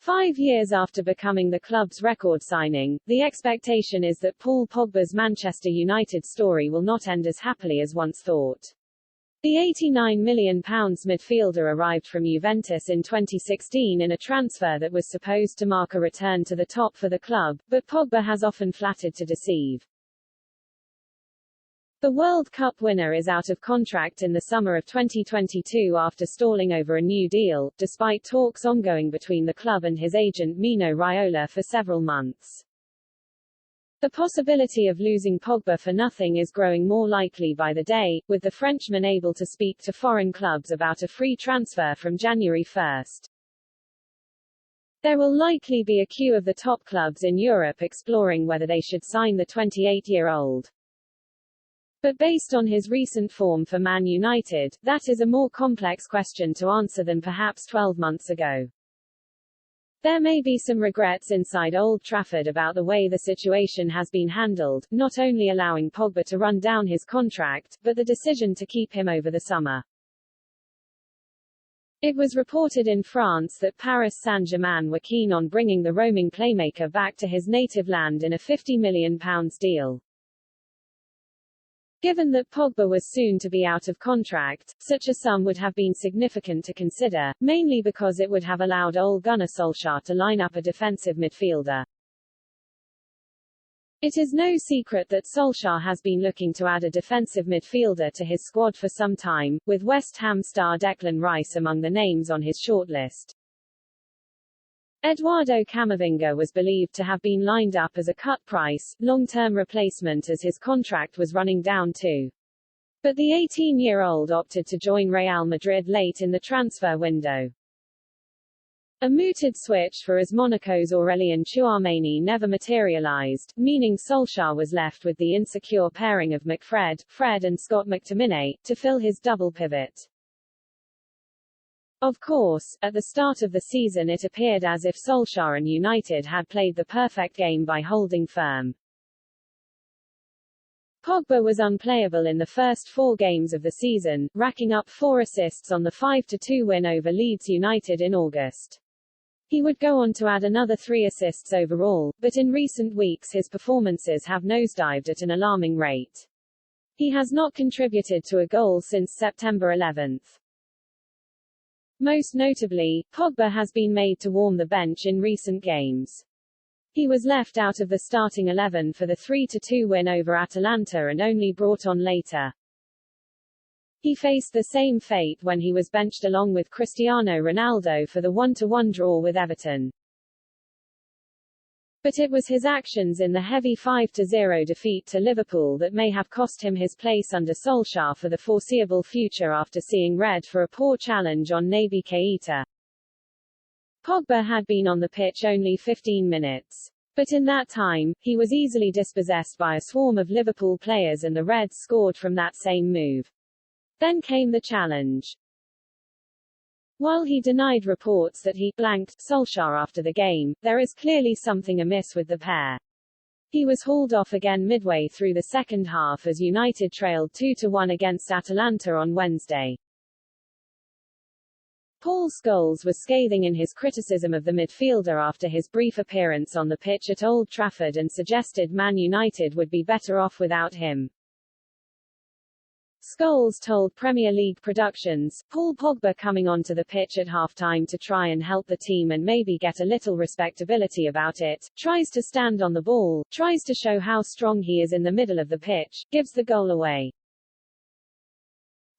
5 years after becoming the club's record signing, the expectation is that Paul Pogba's Manchester United story will not end as happily as once thought. The £89 million midfielder arrived from Juventus in 2016 in a transfer that was supposed to mark a return to the top for the club, but Pogba has often flattered to deceive. The World Cup winner is out of contract in the summer of 2022 after stalling over a new deal, despite talks ongoing between the club and his agent Mino Raiola for several months. The possibility of losing Pogba for nothing is growing more likely by the day, with the Frenchman able to speak to foreign clubs about a free transfer from January 1. There will likely be a queue of the top clubs in Europe exploring whether they should sign the 28-year-old. But based on his recent form for Man United, that is a more complex question to answer than perhaps 12 months ago. There may be some regrets inside Old Trafford about the way the situation has been handled, not only allowing Pogba to run down his contract, but the decision to keep him over the summer. It was reported in France that Paris Saint-Germain were keen on bringing the roaming playmaker back to his native land in a £50 million deal. Given that Pogba was soon to be out of contract, such a sum would have been significant to consider, mainly because it would have allowed Ole Gunnar Solskjaer to line up a defensive midfielder. It is no secret that Solskjaer has been looking to add a defensive midfielder to his squad for some time, with West Ham star Declan Rice among the names on his shortlist. Eduardo Camavinga was believed to have been lined up as a cut price, long-term replacement as his contract was running down too. But the 18-year-old opted to join Real Madrid late in the transfer window. A mooted switch for AS Monaco's Aurélien Tchouameni never materialized, meaning Solskjaer was left with the insecure pairing of Fred and Scott McTominay, to fill his double pivot. Of course, at the start of the season it appeared as if Solskjaer and United had played the perfect game by holding firm. Pogba was unplayable in the first 4 games of the season, racking up 4 assists on the 5-2 win over Leeds United in August. He would go on to add another 3 assists overall, but in recent weeks his performances have nosedived at an alarming rate. He has not contributed to a goal since September 11. Most notably, Pogba has been made to warm the bench in recent games. He was left out of the starting 11 for the 3-2 win over Atalanta and only brought on later. He faced the same fate when he was benched along with Cristiano Ronaldo for the 1-1 draw with Everton. But it was his actions in the heavy 5-0 defeat to Liverpool that may have cost him his place under Solskjaer for the foreseeable future after seeing red for a poor challenge on Naby Keita. Pogba had been on the pitch only 15 minutes. But in that time, he was easily dispossessed by a swarm of Liverpool players and the Reds scored from that same move. Then came the challenge. While he denied reports that he blanked Solskjaer after the game, there is clearly something amiss with the pair. He was hauled off again midway through the second half as United trailed 2-1 against Atalanta on Wednesday. Paul Scholes was scathing in his criticism of the midfielder after his brief appearance on the pitch at Old Trafford and suggested Man United would be better off without him. Scholes told Premier League Productions, Paul Pogba coming onto the pitch at half-time to try and help the team and maybe get a little respectability about it, tries to stand on the ball, tries to show how strong he is in the middle of the pitch, gives the goal away.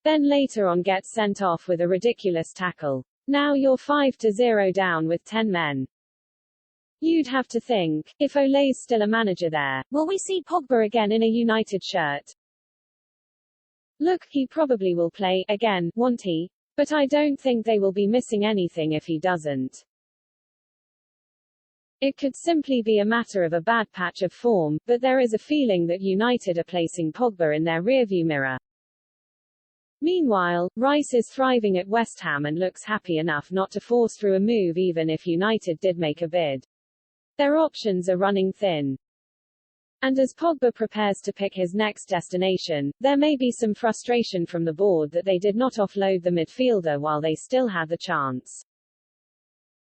Then later on gets sent off with a ridiculous tackle. Now you're 5-0 down with 10 men. You'd have to think, if Ole's still a manager there, will we see Pogba again in a United shirt? Look, he probably will play, again, won't he? But I don't think they will be missing anything if he doesn't. It could simply be a matter of a bad patch of form, but there is a feeling that United are placing Pogba in their rearview mirror. Meanwhile, Rice is thriving at West Ham and looks happy enough not to force through a move even if United did make a bid. Their options are running thin. And as Pogba prepares to pick his next destination, there may be some frustration from the board that they did not offload the midfielder while they still had the chance.